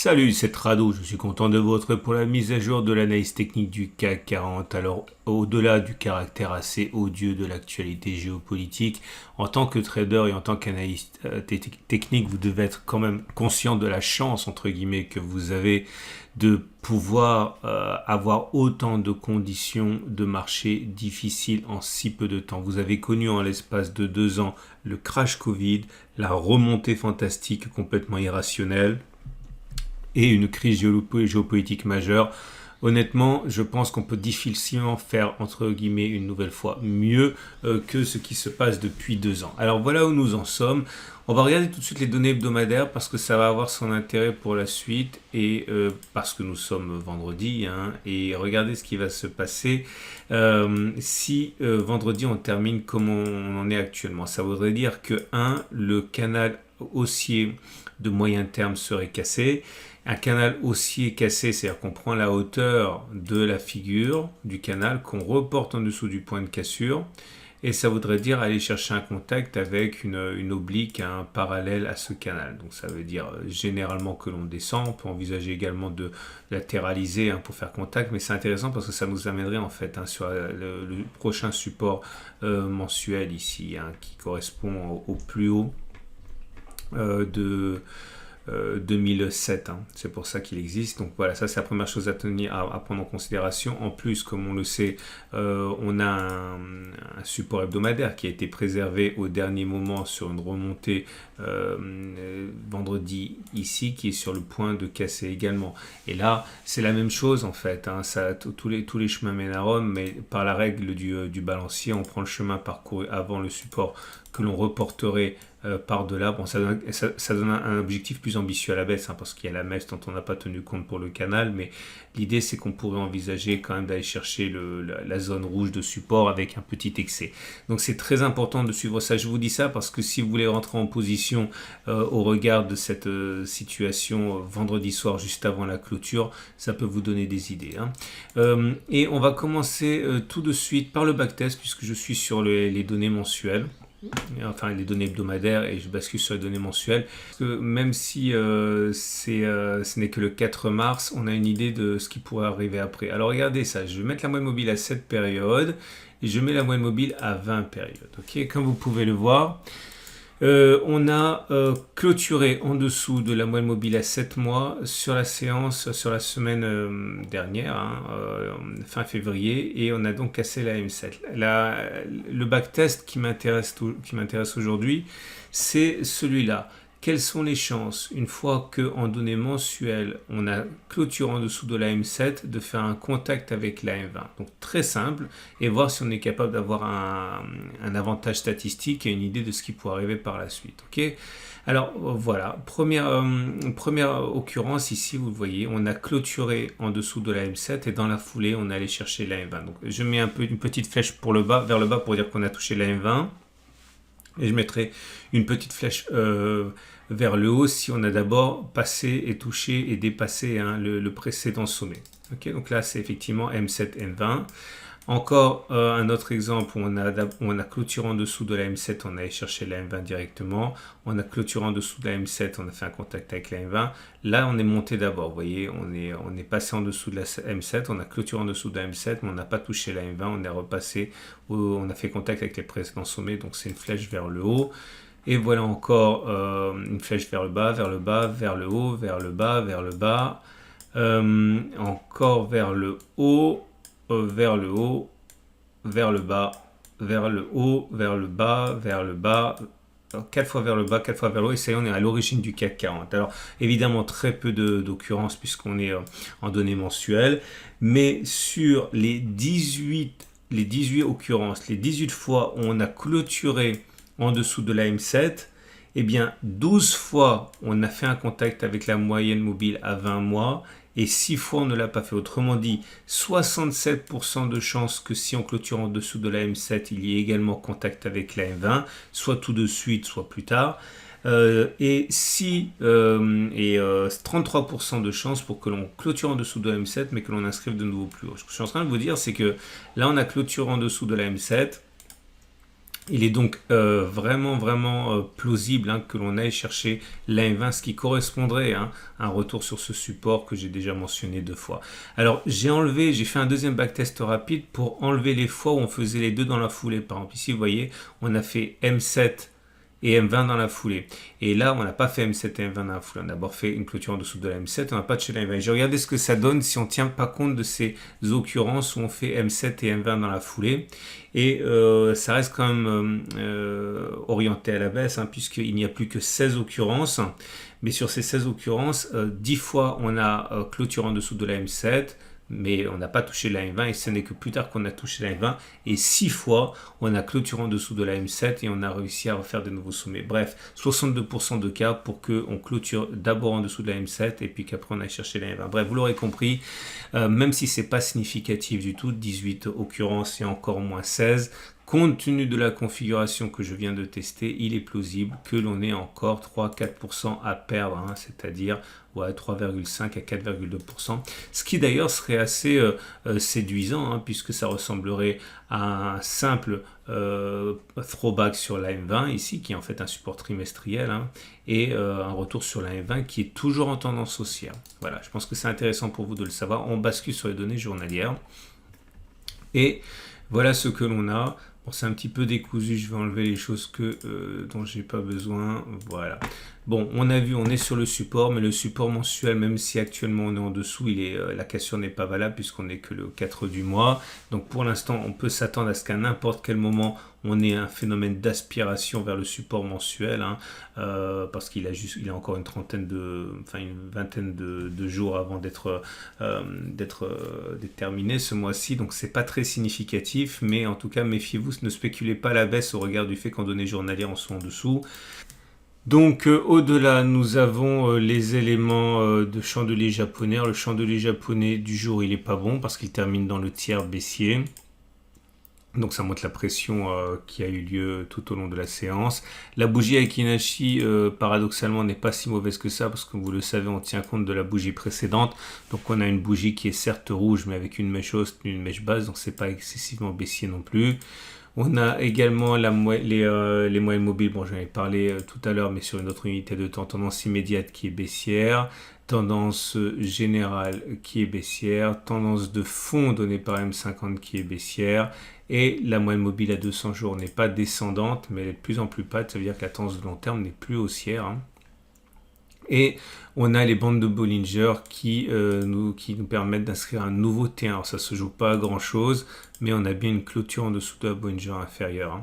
Salut, c'est Rado, je suis content de vous retrouver pour la mise à jour de l'analyse technique du CAC 40. Alors, au-delà du caractère assez odieux de l'actualité géopolitique, en tant que trader et en tant qu'analyste technique, vous devez être quand même conscient de la chance, entre guillemets, que vous avez de pouvoir avoir autant de conditions de marché difficiles en si peu de temps. Vous avez connu en l'espace de 2 ans le crash Covid, la remontée fantastique complètement irrationnelle, et une crise géopolitique majeure. Honnêtement, je pense qu'on peut difficilement faire, entre guillemets, une nouvelle fois mieux que ce qui se passe depuis 2 ans. Alors voilà où nous en sommes. On va regarder tout de suite les données hebdomadaires parce que ça va avoir son intérêt pour la suite et parce que nous sommes vendredi et regardez ce qui va se passer si vendredi on termine comme on en est actuellement. Ça voudrait dire que le canal haussier de moyen terme serait cassé. Un canal haussier cassé, c'est-à-dire qu'on prend la hauteur de la figure du canal, qu'on reporte en dessous du point de cassure, et ça voudrait dire aller chercher un contact avec une oblique, un parallèle à ce canal. Donc ça veut dire généralement que l'on descend. On peut envisager également de latéraliser pour faire contact, mais c'est intéressant parce que ça nous amènerait en fait sur le prochain support mensuel ici, qui correspond au plus haut de 2007, c'est pour ça qu'il existe. Donc voilà, ça c'est la première chose à tenir, à prendre en considération. En plus, comme on le sait, on a un support hebdomadaire qui a été préservé au dernier moment sur une remontée vendredi ici, qui est sur le point de casser également. Et là, c'est la même chose en fait. Tous les chemins mènent à Rome, mais par la règle du balancier, on prend le chemin parcouru avant le support que l'on reporterait par-delà. Bon, ça donne un objectif plus ambitieux à la baisse, parce qu'il y a la messe dont on n'a pas tenu compte pour le canal, mais l'idée c'est qu'on pourrait envisager quand même d'aller chercher la zone rouge de support avec un petit excès. Donc c'est très important de suivre ça. Je vous dis ça parce que si vous voulez rentrer en position au regard de cette situation vendredi soir juste avant la clôture, ça peut vous donner des idées. Et on va commencer tout de suite par le backtest puisque je suis sur les données mensuelles. Enfin les données hebdomadaires et je bascule sur les données mensuelles. Parce que même si ce n'est que le 4 mars, on a une idée de ce qui pourrait arriver après. Alors regardez ça, je vais mettre la moyenne mobile à 7 périodes et je mets la moyenne mobile à 20 périodes. Okay, comme vous pouvez le voir, on a clôturé en dessous de la moyenne mobile à 7 mois sur la semaine dernière, fin février, et on a donc cassé la M7. Le backtest qui m'intéresse aujourd'hui, c'est celui-là. Quelles sont les chances, une fois qu'en données mensuelles, on a clôturé en dessous de la M7, de faire un contact avec la M20? Donc très simple, et voir si on est capable d'avoir un avantage statistique et une idée de ce qui pourrait arriver par la suite. Okay, alors voilà, première occurrence ici, vous le voyez, on a clôturé en dessous de la M7 et dans la foulée, on est allé chercher la M20. Donc je mets une petite flèche vers le bas pour dire qu'on a touché la M20. Et je mettrai une petite flèche vers le haut si on a d'abord passé et touché et dépassé le précédent sommet. Okay, donc là, c'est effectivement M7, M20. Encore un autre exemple où on a clôturé en dessous de la M7, on a allé chercher la M20 directement. On a clôturé en dessous de la M7, on a fait un contact avec la M20. Là, on est monté d'abord. Vous voyez, on est passé en dessous de la M7, on a clôturé en dessous de la M7, mais on n'a pas touché la M20. On est repassé, on a fait contact avec les précédents sommets, donc c'est une flèche vers le haut. Et voilà encore une flèche vers le bas, vers le bas, vers le haut, vers le bas, vers le bas. Encore vers le haut. Vers le haut, vers le bas, vers le haut, vers le bas, vers le bas, 4 fois vers le bas, 4 fois vers le haut, et ça y est, on est à l'origine du CAC 40. Alors évidemment très peu d'occurrences puisqu'on est en données mensuelles, mais sur les 18 occurrences, les 18 fois où on a clôturé en dessous de la M7, eh bien 12 fois on a fait un contact avec la moyenne mobile à 20 mois, et 6 fois on ne l'a pas fait. Autrement dit, 67% de chances que si on clôture en dessous de la M7, il y ait également contact avec la M20, soit tout de suite, soit plus tard. Et 33% de chances pour que l'on clôture en dessous de la M7, mais que l'on inscrive de nouveau plus haut. Ce que je suis en train de vous dire, c'est que là, on a clôturé en dessous de la M7. Il est donc vraiment plausible que l'on aille chercher l'AM20, ce qui correspondrait à un retour sur ce support que j'ai déjà mentionné 2 fois. Alors j'ai fait un deuxième backtest rapide pour enlever les fois où on faisait les deux dans la foulée. Par exemple ici vous voyez, on a fait M7 et M20 dans la foulée. Et là, on n'a pas fait M7 et M20 dans la foulée. On a d'abord fait une clôture en dessous de la M7, on n'a pas touché la M20. J'ai regardé ce que ça donne si on ne tient pas compte de ces occurrences où on fait M7 et M20 dans la foulée. Et ça reste quand même orienté à la baisse, puisqu'il n'y a plus que 16 occurrences. Mais sur ces 16 occurrences, 10 fois on a clôture en dessous de la M7, mais on n'a pas touché la M20 et ce n'est que plus tard qu'on a touché la M20 et 6 fois on a clôturé en dessous de la M7 et on a réussi à refaire de nouveaux sommets. Bref, 62% de cas pour qu'on clôture d'abord en dessous de la M7 et puis qu'après on aille chercher la M20. Bref, vous l'aurez compris, même si c'est pas significatif du tout, 18 occurrences et encore moins 16, compte tenu de la configuration que je viens de tester, il est plausible que l'on ait encore 3-4% à perdre, c'est-à-dire 3,5 à 4,2%. Ce qui d'ailleurs serait assez séduisant, puisque ça ressemblerait à un simple throwback sur la M20 ici, qui est en fait un support trimestriel, et un retour sur la M20 qui est toujours en tendance haussière. Voilà, je pense que c'est intéressant pour vous de le savoir. On bascule sur les données journalières. Et voilà ce que l'on a. Bon, c'est un petit peu décousu, je vais enlever les choses dont j'ai pas besoin. Voilà. Bon, on a vu, on est sur le support, mais le support mensuel, même si actuellement on est en dessous, la cassure n'est pas valable puisqu'on n'est que le 4 du mois. Donc pour l'instant, on peut s'attendre à ce qu'à n'importe quel moment, on ait un phénomène d'aspiration vers le support mensuel, parce qu'il a encore une vingtaine de jours avant d'être terminé ce mois-ci. Donc c'est pas très significatif, mais en tout cas, méfiez-vous, ne spéculez pas à la baisse au regard du fait qu'en données journalières, on soit en dessous. Donc au-delà, nous avons les éléments de chandelier japonais. Alors, le chandelier japonais du jour, il n'est pas bon parce qu'il termine dans le tiers baissier. Donc ça montre la pression qui a eu lieu tout au long de la séance. La bougie Aiki-Nashi, paradoxalement, n'est pas si mauvaise que ça, parce que vous le savez, on tient compte de la bougie précédente. Donc on a une bougie qui est certes rouge, mais avec une mèche haute, une mèche basse, donc c'est pas excessivement baissier non plus. On a également les moyennes mobiles, bon j'en ai parlé tout à l'heure, mais sur une autre unité de temps, tendance immédiate qui est baissière, tendance générale qui est baissière, tendance de fond donnée par M50 qui est baissière, et la moyenne mobile à 200 jours n'est pas descendante, mais elle est de plus en plus patte, ça veut dire que la tendance de long terme n'est plus haussière. Et on a les bandes de Bollinger qui nous permettent d'inscrire un nouveau T1. Alors ça ne se joue pas à grand chose, mais on a bien une clôture en dessous de la Bollinger inférieure.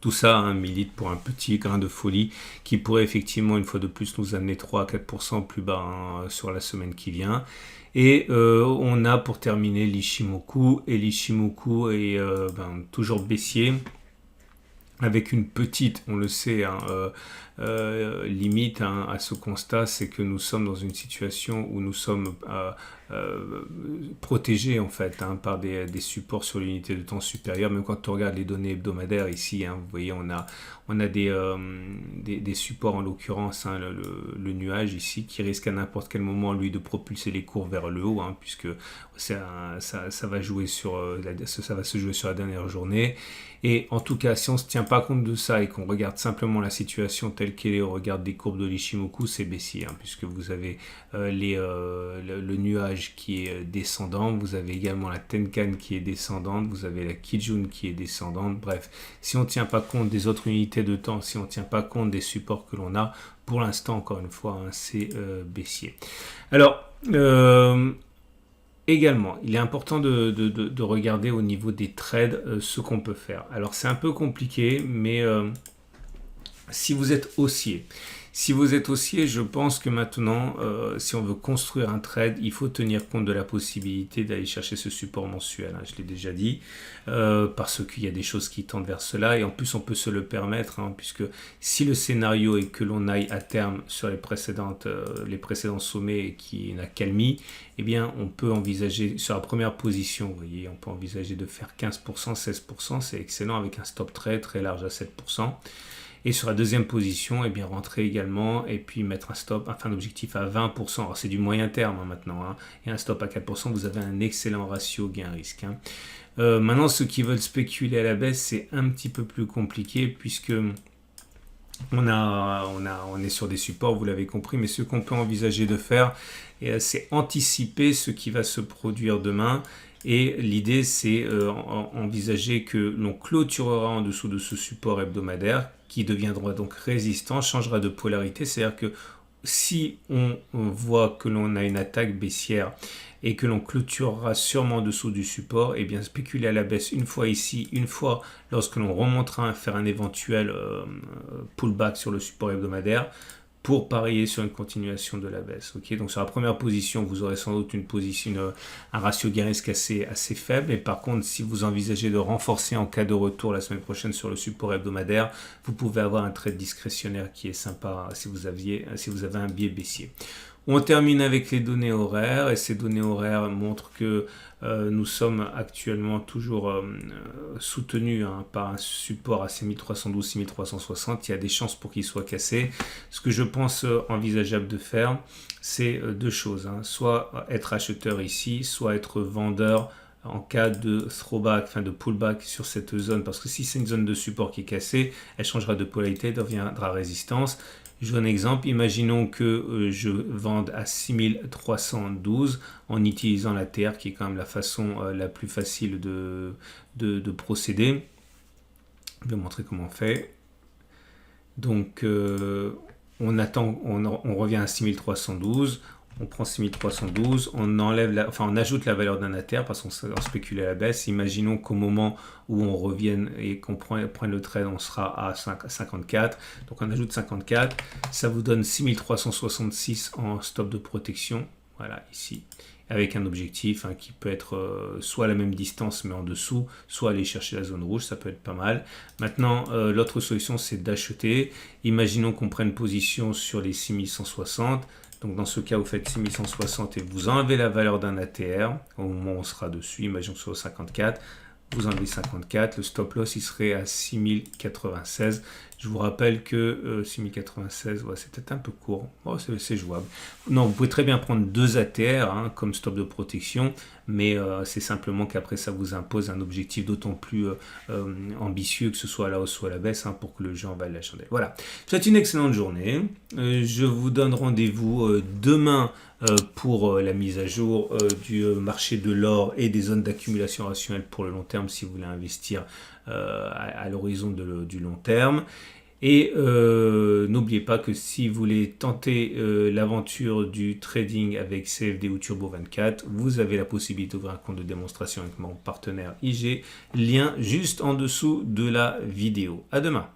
Tout ça milite pour un petit grain de folie qui pourrait effectivement une fois de plus nous amener 3 à 4% plus bas sur la semaine qui vient. Et on a pour terminer l'Ichimoku, et l'Ichimoku est toujours baissier, avec une petite, on le sait, limite à ce constat, c'est que nous sommes dans une situation où nous sommes protégés en fait par des supports sur l'unité de temps supérieure. Même quand on regarde les données hebdomadaires ici, vous voyez, on a des supports, en l'occurrence le nuage ici, qui risque à n'importe quel moment lui de propulser les cours vers le haut, puisque ça va jouer ça va se jouer sur la dernière journée. Et en tout cas, si on ne se tient pas compte de ça et qu'on regarde simplement la situation telle qu'elle est au regard des courbes de l'Ichimoku, c'est baissier, puisque vous avez le nuage qui est descendant, vous avez également la Tenkan qui est descendante, vous avez la Kijun qui est descendante. Bref, si on ne tient pas compte des autres unités de temps, si on ne tient pas compte des supports que l'on a, pour l'instant, encore une fois, c'est baissier. Alors, également, il est important de regarder au niveau des trades ce qu'on peut faire. Alors c'est un peu compliqué, mais si vous êtes haussier, je pense que maintenant, si on veut construire un trade, il faut tenir compte de la possibilité d'aller chercher ce support mensuel. Je l'ai déjà dit, parce qu'il y a des choses qui tendent vers cela, et en plus on peut se le permettre, puisque si le scénario est que l'on aille à terme sur les précédents sommets qui n'a qu'almi, eh bien on peut envisager sur la première position, vous voyez, on peut envisager de faire 15%, 16%, c'est excellent avec un stop très très large à 7%. Et sur la deuxième position, eh bien, rentrer également et puis mettre un stop, un fin d'objectif à 20%. Alors c'est du moyen terme maintenant, hein, et un stop à 4%, vous avez un excellent ratio gain-risque. Hein. Maintenant, ceux qui veulent spéculer à la baisse, c'est un petit peu plus compliqué puisque on est sur des supports, vous l'avez compris, mais ce qu'on peut envisager de faire, c'est anticiper ce qui va se produire demain. Et l'idée, c'est envisager que l'on clôturera en dessous de ce support hebdomadaire qui deviendra donc résistant, changera de polarité. C'est-à-dire que si on voit que l'on a une attaque baissière et que l'on clôturera sûrement en dessous du support, et bien spéculer à la baisse une fois ici, une fois lorsque l'on remontera à faire un éventuel pullback sur le support hebdomadaire, pour parier sur une continuation de la baisse. Okay, donc sur la première position, vous aurez sans doute un ratio gain-risque assez faible. Et par contre, si vous envisagez de renforcer en cas de retour la semaine prochaine sur le support hebdomadaire, vous pouvez avoir un trade discrétionnaire qui est sympa si vous avez un biais baissier. On termine avec les données horaires et ces données horaires montrent que nous sommes actuellement toujours soutenus par un support à 6312, 6360. Il y a des chances pour qu'il soit cassé. Ce que je pense envisageable de faire, c'est deux choses. Hein. Soit être acheteur ici, soit être vendeur en cas de throwback, enfin de pullback sur cette zone. Parce que si c'est une zone de support qui est cassée, elle changera de polarité, deviendra résistance. Je vous donne un exemple, imaginons que je vende à 6312 en utilisant la TR qui est quand même la façon la plus facile de procéder. Je vais vous montrer comment on fait. Donc on revient à 6312. On prend 6312, on ajoute la valeur d'un ATR parce qu'on spécule à la baisse. Imaginons qu'au moment où on revienne et qu'on prenne le trade, on sera à 54. Donc on ajoute 54, ça vous donne 6366 en stop de protection. Voilà, ici. Avec un objectif qui peut être soit à la même distance mais en dessous, soit aller chercher la zone rouge, ça peut être pas mal. Maintenant, l'autre solution, c'est d'acheter. Imaginons qu'on prenne position sur les 6160. Donc dans ce cas, vous faites 6160 et vous enlevez la valeur d'un ATR au moment où on sera dessus. Imaginons que ce soit 54. Vous enlevez 54. Le stop loss, il serait à 6096. Je vous rappelle que 6096, ouais, c'est peut-être un peu court. Oh, c'est jouable. Non, vous pouvez très bien prendre deux ATR comme stop de protection, mais c'est simplement qu'après, ça vous impose un objectif d'autant plus ambitieux, que ce soit à la hausse ou à la baisse, pour que le jeu en vaille la chandelle. Voilà. C'est une excellente journée. Je vous donne rendez-vous demain pour la mise à jour du marché de l'or et des zones d'accumulation rationnelle pour le long terme si vous voulez investir à l'horizon du long terme. Et n'oubliez pas que si vous voulez tenter l'aventure du trading avec CFD ou Turbo 24, vous avez la possibilité d'ouvrir un compte de démonstration avec mon partenaire IG. Lien juste en dessous de la vidéo. À demain.